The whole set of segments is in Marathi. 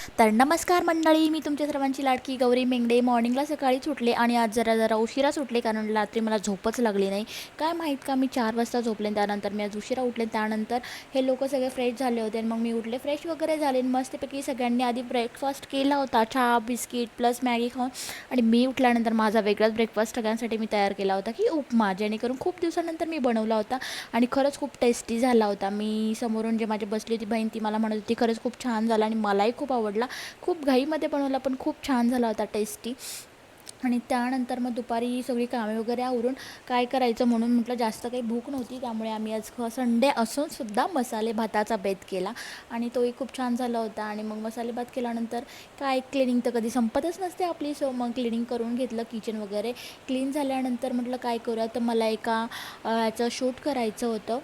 तर नमस्कार मंडळी, मी तुमच्या सर्वांची लाडकी गौरी मेंगडे. मॉर्निंगला सकाळीच उठले आणि आज जरा उशिराच उठले, कारण रात्री मला झोपच लागली नाही. काय माहीत का, मी 4 वाजता झोपले. त्यानंतर मी आज उशिरा उठले. त्यानंतर हे लोक सगळे फ्रेश झाले होते आणि मग मी उठले, फ्रेश वगैरे झाले. मस्तपैकी सगळ्यांनी आधी ब्रेकफास्ट केला होता, चहा बिस्किट प्लस मॅगी खाऊन. आणि मी उठल्यानंतर माझा वेगळाच ब्रेकफास्ट सगळ्यांसाठी मी तयार केला होता, की उपमा, जेणेकरून खूप दिवसानंतर मी बनवला होता आणि खरंच खूप टेस्टी झाला होता. मी समोरून जे माझी बसली होती बहीण, ती मला म्हणत होती खरंच खूप छान झाला आणि मलाही खूप आवडला. खूप घाईमध्ये बनवला, पण खूप छान झाला होता, टेस्टी. आणि त्यानंतर मग दुपारी सगळी कामे वगैरे आवरून काय करायचं म्हणून म्हटलं, जास्त काही भूक नव्हती, त्यामुळे आम्ही आज संडे असूनसुद्धा मसाले भाताचा बेत केला आणि तोही खूप छान झाला होता. आणि मग मसाले भात केल्यानंतर काय, क्लिनिंग तर कधी संपतच नसते आपली. सो मग क्लिनिंग करून घेतलं, किचन वगैरे क्लीन झाल्यानंतर म्हटलं काय करूया, तर मला एका याचं शूट करायचं होतं.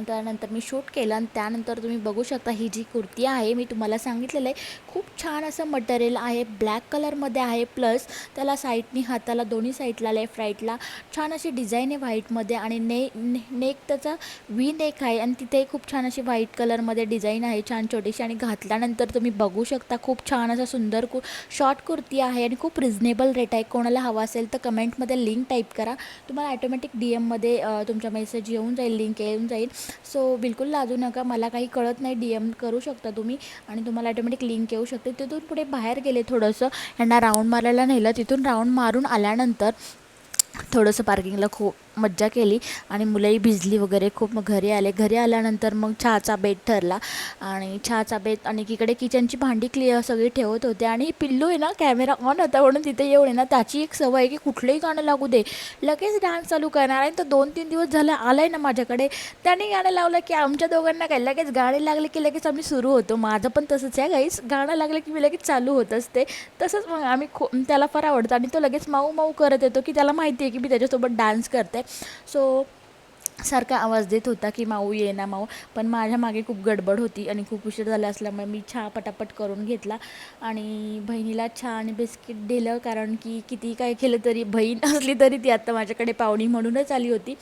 त्यानंतर मी शूट केलं आणि त्यानंतर तुम्ही बघू शकता, ही जी कुर्ती आहे, मी तुम्हाला सांगितलेलं आहे, खूप छान असं मटेरियल आहे, ब्लॅक कलरमध्ये आहे. प्लस त्याला साईडनी, हाताला दोन्ही साईडला, लेफ्ट राईटला छान अशी डिझाईन आहे व्हाईटमध्ये. आणि नेक त्याचा वी नेक आहे आणि तिथे खूप छान अशी व्हाईट कलरमध्ये डिझाईन आहे, छान छोटीशी. आणि घातल्यानंतर तुम्ही बघू शकता, खूप छान असं सुंदर शॉर्ट कुर्ती आहे आणि खूप रिजनेबल रेट आहे. कोणाला हवा असेल तर कमेंटमध्ये लिंक टाईप करा, तुम्हाला ॲटोमॅटिक DM मध्ये तुमचा मेसेज येऊन जाईल, लिंक येऊन जाईल. सो बिलकुल लाजू नका, मला काही कळत नाही, DM करू शकता तुम्ही आणि तुम्हाला ॲटोमॅटिक लिंक येऊ शकते. तिथून पुढे बाहेर गेले, थोडंसं ह्यांना राऊंड मारायला नेलं. तिथून राऊंड मारून आल्यानंतर थोडंसं पार्किंगला खूप मज्जा केली आणि मुलंही भिजली वगैरे खूप. मग घरी आल्यानंतर मग चहाचा बेत ठरला आणि चहाचा बेत. आणि इकडे किचनची भांडी सगळी ठेवत होते आणि पिल्लू आहे ना, कॅमेरा ऑन होता म्हणून तिथे येऊन आहे ना, त्याची एक सवय आहे की कुठलंही गाणं लागू दे, लगेच डान्स चालू करणार आहे. तर 2-3 दिवस झालं आलं आहे ना माझ्याकडे, त्याने गाणं लावलं की आमच्या दोघांना काय, लगेच गाणे लागले की लगेच आम्ही सुरू होतो. माझं पण तसंच आहे गाईस, गाणं लागलं की मी लगेच चालू होत असते. तसंच मग आम्ही त्याला फार आवडतं आणि तो लगेच माऊ माऊ करत येतो, की त्याला माहिती आहे की मी त्याच्यासोबत डान्स करते. सो सारखा आवाज देत होता की माऊ ये ना माऊ. पण माझ्या मागे खूप गडबड होती आणि खूप उशीर झाला असल्यामुळे मी चहा पटापट करून घेतला आणि बहिणीला चहा आणि बिस्किट दिलं, कारण की किती काय केलं तरी बहीण असली तरी ती आत्ता माझ्याकडे पाहुणी म्हणूनच आली होती.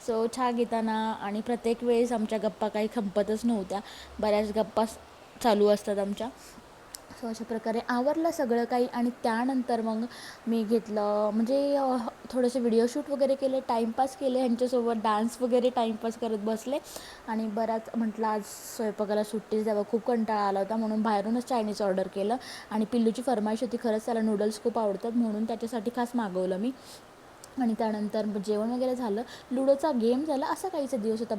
सो चहा घेताना आणि प्रत्येक वेळेस आमच्या गप्पा काही संपतच नव्हत्या, बऱ्याच गप्पा चालू असतात आमच्या. सो अशा प्रकारे आवरलं सगळं काही. आणि त्यानंतर मग मी घेतलं, म्हणजे थोडेसे व्हिडिओ शूट वगैरे केले, टाईमपास केले ह्यांच्यासोबत, डान्स वगैरे टाईमपास करत बसले. आणि बराच म्हटलं आज स्वयंपाकाला सुट्टीच द्यावं, खूप कंटाळा आला होता, म्हणून बाहेरूनच चायनीज ऑर्डर केलं. आणि पिल्लूची फरमाईश होती, खरंच त्याला नूडल्स खूप आवडतात, म्हणून त्याच्यासाठी खास मागवलं मी. आणि त्यानंतर जेवण वगैरे झालं, लुडोचा गेम झाला, असा काहीचा दिवस होता.